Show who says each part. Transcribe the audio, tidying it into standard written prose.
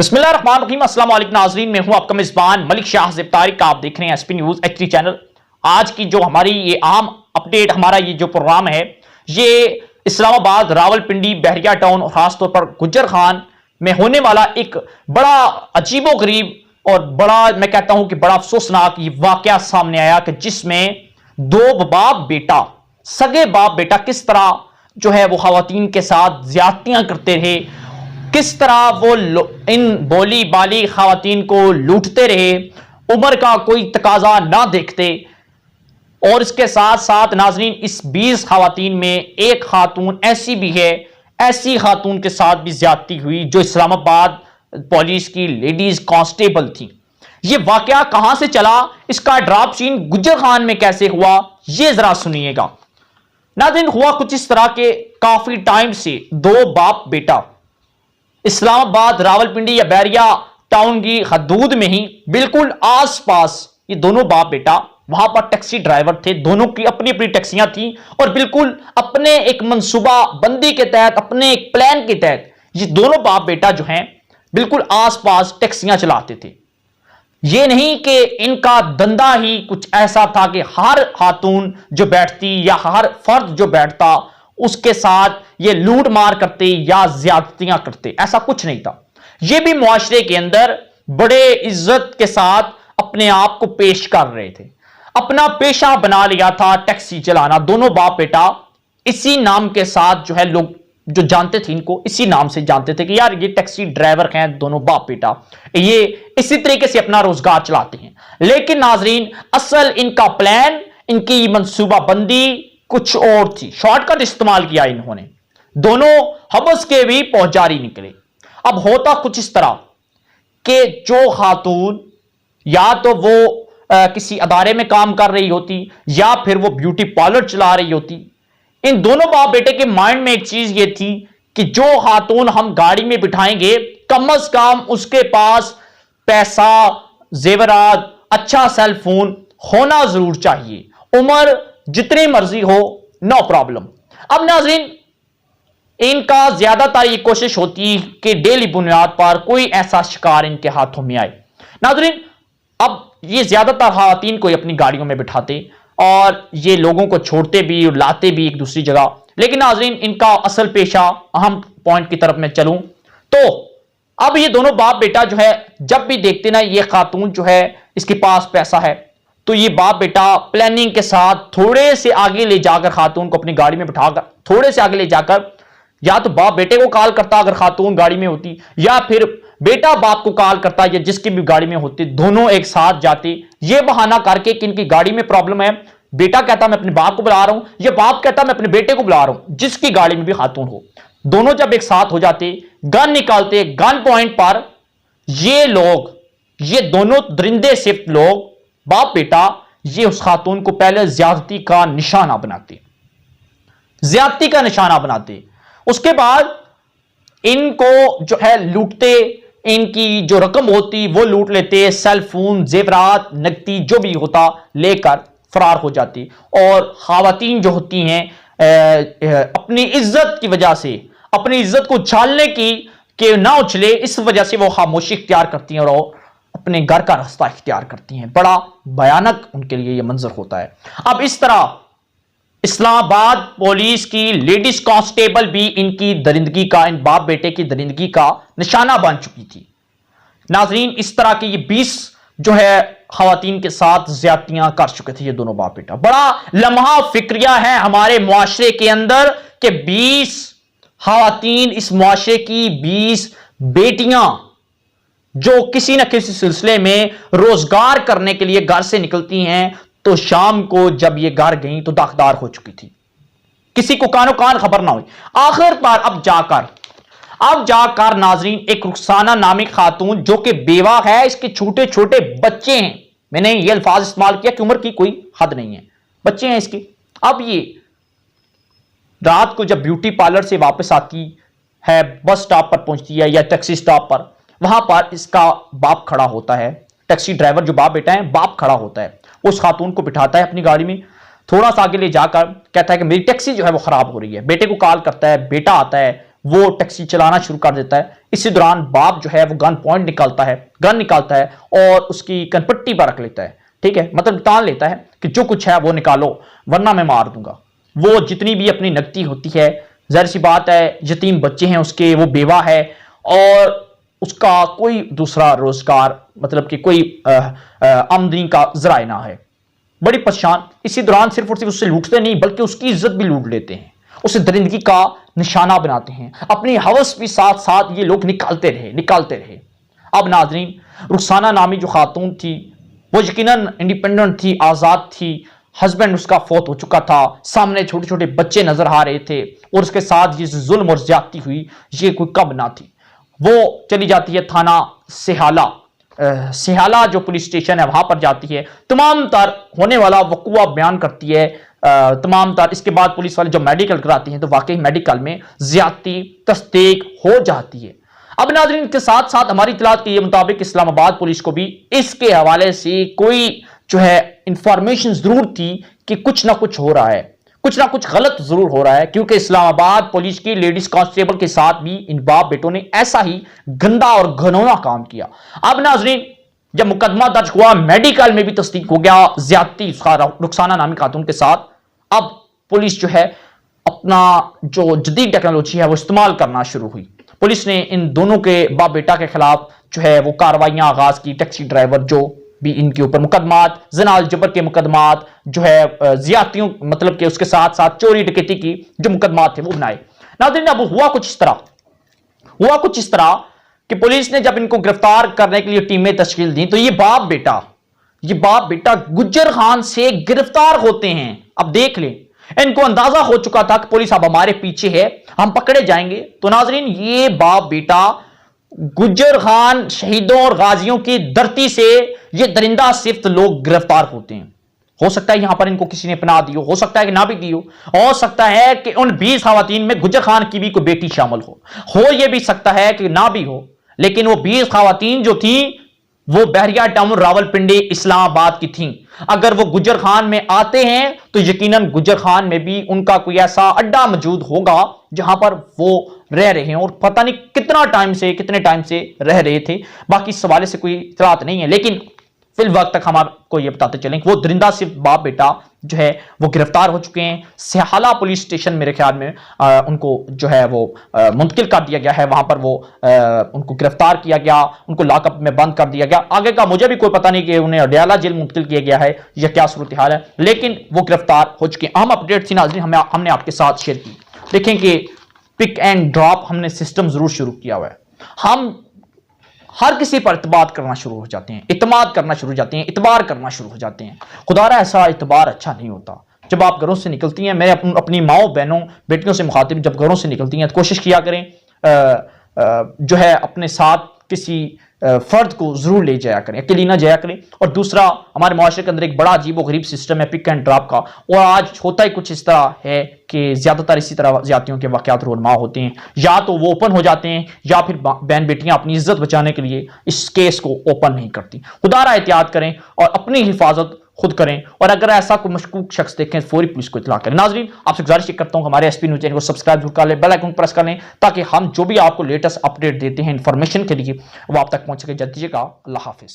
Speaker 1: बिस्मिल्लाहिर्रहमानिर्रहीम। अस्सलाम वालेकुम नाज़रीन, मैं हूं आपका मेज़बान मलिक शाह ज़िब्तारी का। आप देख रहे हैं एसपी न्यूज़ एचडी चैनल। आज की जो हमारी ये आम अपडेट, हमारा ये जो प्रोग्राम है, ये इस्लामाबाद, रावलपिंडी, बहरिया टाउन और खासतौर पर गुज्जर खान में होने वाला एक बड़ा अजीबोगरीब और बड़ा, मैं कहता हूं कि बड़ा अफसोसनाक ये वाकया सामने आया कि जिसमें दो बाप बेटा, सगे बाप बेटा किस तरह जो है वो खवातीन के साथ ज्यादतियां करते रहे, किस तरह वो इन बोली बाली खवातीन को लूटते रहे, उम्र का कोई तकाजा ना देखते। और इसके साथ साथ नाजरीन, इस 20 खवातीन में एक खातून ऐसी भी है, ऐसी खातून के साथ भी ज्यादती हुई जो इस्लामाबाद पुलिस की लेडीज कांस्टेबल थी। ये वाकया कहां से चला, इसका ड्रॉप सीन गुज्जर खान में कैसे हुआ, ये जरा सुनिएगा नाज़रीन। हुआ कुछ इस तरह के, काफी टाइम से दो बाप बेटा इस्लामाबाद, रावलपिंडी या बहरिया टाउन की हदूद में ही बिल्कुल आसपास ये दोनों बाप बेटा वहां पर टैक्सी ड्राइवर थे। दोनों की अपनी अपनी टैक्सियां थी और बिल्कुल अपने एक मंसूबा बंदी के तहत, अपने एक प्लान के तहत ये दोनों बाप बेटा जो हैं बिल्कुल आसपास टैक्सियां चलाते थे। ये नहीं कि इनका धंधा ही कुछ ऐसा था कि हर खातून जो बैठती या हर फर्द जो बैठता उसके साथ ये लूट मार करते या ज्यादतियां करते, ऐसा कुछ नहीं था। ये भी मुआशरे के अंदर बड़े इज्जत के साथ अपने आप को पेश कर रहे थे, अपना पेशा बना लिया था टैक्सी चलाना। दोनों बाप बेटा इसी नाम के साथ जो है, लोग जो जानते थे इनको इसी नाम से जानते थे कि यार ये टैक्सी ड्राइवर हैं दोनों बाप बेटा, ये इसी तरीके से अपना रोजगार चलाते हैं। लेकिन नाजरीन, असल इनका प्लान, इनकी मंसूबाबंदी कुछ और थी। शॉर्टकट इस्तेमाल किया इन्होंने। दोनों हबस के भी पहुंचारी निकले। अब होता कुछ इस तरह कि जो खातून या तो वो किसी अदारे में काम कर रही होती या फिर वो ब्यूटी पार्लर चला रही होती। इन दोनों बाप बेटे के माइंड में एक चीज ये थी कि जो खातून हम गाड़ी में बिठाएंगे कम से कम उसके पास पैसा, जेवरात, अच्छा सेल फोन होना जरूर चाहिए, उम्र जितनी मर्जी हो, नो प्रॉब्लम। अब नाज़रीन, इनका ज्यादातर ये कोशिश होती है कि डेली बुनियाद पर कोई ऐसा शिकार इनके हाथों में आए। नाज़रीन, अब ये ज्यादातर खवातीन को अपनी गाड़ियों में बिठाते और ये लोगों को छोड़ते भी और लाते भी एक दूसरी जगह। लेकिन नाज़रीन, इनका असल पेशा, अहम पॉइंट की तरफ मैं चलूं तो अब ये दोनों बाप बेटा जो है, जब भी देखते ना ये खातून जो है इसके पास पैसा है, तो ये बाप बेटा प्लानिंग के साथ थोड़े से आगे ले जाकर खातून को अपनी गाड़ी में बिठाकर थोड़े से आगे ले जाकर या तो बाप बेटे को कॉल करता अगर खातून गाड़ी में होती, या फिर बेटा बाप को कॉल करता या जिसकी भी गाड़ी में होती, दोनों एक साथ जाते। ये बहाना करके कि इनकी गाड़ी में प्रॉब्लम है, बेटा कहता मैं अपने बाप को बुला रहा हूं, या बाप कहता मैं अपने बेटे को बुला रहा हूं, जिसकी गाड़ी में भी खातून हो। दोनों जब एक साथ हो जाते, गन निकालते, गन पॉइंट पर ये लोग, ये दोनों दरिंदे सिफ्त लोग बाप बेटा, ये उस खातून को पहले ज्यादती का निशाना बनाते, ज्यादती का निशाना बनाते। उसके बाद इनको जो है लूटते, इनकी जो रकम होती वो लूट लेते, सेल फोन, जेवरात, नकदी जो भी होता लेकर फरार हो जाती। और खवातीन जो होती हैं अपनी इज्जत की वजह से, अपनी इज्जत को उछालने की कि ना उछले, इस वजह से वो खामोशी इख्तियार करती हैं और अपने घर का रास्ता इख्तियार करती हैं। बड़ा भयानक उनके लिए यह मंजर होता है। अब इस तरह इस्लामाबाद पुलिस की लेडीज कांस्टेबल भी इनकी दरिंदगी का, इन बाप बेटे की दरिंदगी का निशाना बन चुकी थी। नाजरीन, इस तरह के ये 20 जो है खवातीन के साथ ज्यादतियां कर चुके थे ये दोनों बाप बेटा। बड़ा लम्हा फिक्रिया है हमारे मुआशरे के अंदर कि 20 खवातीन, इस मुआशरे की 20 बेटियां जो किसी न किसी सिलसिले में रोजगार करने के लिए घर से निकलती हैं, तो शाम को जब ये घर गई तो दागदार हो चुकी थी, किसी को कानो कान खबर ना हुई। आखिर पर अब जाकर नाजरीन, एक रुखसाना नामी खातून जो कि बेवा है, इसके छोटे छोटे बच्चे हैं, मैंने ये अल्फाज इस्तेमाल किया कि उम्र की कोई हद नहीं है, बच्चे हैं इसके। अब ये रात को जब ब्यूटी पार्लर से वापस आती है, बस स्टॉप पर पहुंचती है या टैक्सी स्टॉप पर, वहां पर इसका बाप खड़ा होता है, टैक्सी ड्राइवर जो बाप बेटा है, बाप खड़ा होता है, उस खातून को बिठाता है अपनी गाड़ी में, थोड़ा सा आगे ले जाकर कहता है कि मेरी टैक्सी जो है वो खराब हो रही है। बेटे को कॉल करता है, बेटा आता है, वो टैक्सी चलाना शुरू कर देता है। इसी दौरान बाप जो है वो गन निकालता है और उसकी कनपट्टी पर रख लेता है, ठीक है, मतलब तान लेता है कि जो कुछ है वो निकालो वरना मैं मार दूंगा। वो जितनी भी अपनी नकदी होती है, जाहिर सी बात है यतीम बच्चे हैं उसके, वो बेवा है और उसका कोई दूसरा रोजगार मतलब कि कोई आमदनी का जराए ना है, बड़ी परेशान। इसी दौरान सिर्फ और सिर्फ उससे लूटते नहीं बल्कि उसकी इज्जत भी लूट लेते हैं, उसे दरिंदगी का निशाना बनाते हैं। अपनी हवस भी साथ साथ ये लोग निकालते रहे। अब नाजरीन, रुखसाना नामी जो खातून थी वो यकीनन इंडिपेंडेंट थी, आजाद थी, हस्बैंड उसका फौत हो चुका था, सामने छोटे छोटे बच्चे नजर आ रहे थे और उसके साथ ये जुल्म और ज्यादती हुई ये कोई कब ना थी। वो चली जाती है थाना सिहाला जो पुलिस स्टेशन है वहां पर जाती है, तमाम तर होने वाला वकुआ बयान करती है, तमाम तर। इसके बाद पुलिस वाले जो मेडिकल कराती हैं तो वाकई मेडिकल में ज्यादती तस्दीक हो जाती है। अब नाज़रीन, के साथ साथ हमारी इत्तलात के मुताबिक इस्लामाबाद पुलिस को भी इसके हवाले से कोई जो है इंफॉर्मेशन जरूर थी कि कुछ ना कुछ हो रहा है, कुछ ना कुछ गलत जरूर हो रहा है, क्योंकि इस्लामाबाद पुलिस की लेडीज कांस्टेबल के साथ भी इन बाप बेटों ने ऐसा ही गंदा और घिनौना काम किया। अब नाजरीन, जब मुकदमा दर्ज हुआ, मेडिकल में भी तस्दीक हो गया ज्यादती रुखसाना नामी खातून के साथ, अब पुलिस जो है अपना जो जदीद टेक्नोलॉजी है वो इस्तेमाल करना शुरू हुई। पुलिस ने इन दोनों के बाप बेटा के खिलाफ जो है वो कार्रवाइयां आगाज की। टैक्सी ड्राइवर जो भी इनके ऊपर मुकदमात, ज़िना जबर के मुकदमात जो है, ज्यादतियों मतलब कि उसके साथ साथ चोरी डकैती की जो मुकदमात थे वो बनाए। नाज़रीन, अब हुआ कुछ इस तरह कि पुलिस ने जब इनको गिरफ्तार करने के लिए टीमें तश्कील दी तो ये बाप बेटा गुज्जर खान से गिरफ्तार होते हैं। अब देख लें, इनको अंदाजा हो चुका था कि पुलिस अब हमारे पीछे है, हम पकड़े जाएंगे। तो नाजरीन, ये बाप बेटा गुज्जर खान शहीदों और गाजियों की धरती से ये दरिंदा सिफ्त लोग गिरफ्तार होते हैं। हो सकता है यहां पर इनको किसी ने पनाह दी हो सकता है कि ना भी दी हो सकता है कि उन 20 खवातीन में गुज्जर खान की भी कोई बेटी शामिल हो यह भी सकता है कि ना भी हो, लेकिन वो 20 खवातीन जो थी वो बहरिया टाउन रावलपिंडी इस्लामाबाद की थीं। अगर वो गुज्जर खान में आते हैं तो यकीनन गुज्जर खान में भी उनका कोई ऐसा अड्डा मौजूद होगा जहां पर वो रह रहे हैं और पता नहीं कितने टाइम से रह रहे थे। बाकी इस हवाले से कोई इत्तलात नहीं है, लेकिन फिल वक्त तक हम आपको ये बताते चलें कि वो दरिंदा सिर्फ बाप बेटा जो है वो गिरफ्तार हो चुके हैं। सिहाला पुलिस स्टेशन मेरे ख्याल में उनको जो है वो मुंतकिल कर दिया गया है, वहां पर वो उनको गिरफ्तार किया गया, उनको लॉकअप में बंद कर दिया गया। आगे का मुझे भी कोई पता नहीं कि उन्हें अडयाला जेल मुंतकिल किया गया है या क्या सूरत हाल है, लेकिन वो गिरफ्तार हो चुके हैं। अहम अपडेट थी नाज़रीन, हमने आपके साथ शेयर की। देखें कि पिक एंड ड्रॉप हमने सिस्टम जरूर शुरू किया हुआ है। हम हर किसी पर इतबार करना शुरू हो जाते हैं, इतबार करना शुरू हो जाते हैं। खुदारा ऐसा इतबार अच्छा नहीं होता। जब आप घरों से निकलती हैं, मैं अपनी माओ बहनों बेटियों से मुखातिब, जब घरों से निकलती हैं तो कोशिश किया करें जो है अपने साथ किसी फर्द को जरूर ले जाया करें, अकेली ना जाया करें। और दूसरा, हमारे माशरे के अंदर एक बड़ा अजीब व गरीब सिस्टम है पिक एंड ड्रॉप का, और आज होता ही कुछ इस तरह है कि ज्यादातर इसी तरह ज्यादतियों के वाकयात रोनमा होते हैं। या तो वो ओपन हो जाते हैं या फिर बहन बेटियां अपनी इज्जत बचाने के लिए इस केस को ओपन नहीं करती। खुदारा एहतियात करें और अपनी हिफाजत खुद करें, और अगर ऐसा कोई मशकूक शख्स देखें फौरी पुलिस को इत्तला करें। नाजरीन, आपसे गुजारिश करता हूं हमारे एसपी न्यूज़ चैनल को सब्सक्राइब जरूर कर लें, बेल आइकन प्रेस कर लें, ताकि हम जो भी आपको लेटेस्ट अपडेट देते हैं इंफॉर्मेशन के लिए वो आप तक पहुंच सके। जल्दी अल्लाह हाफिज।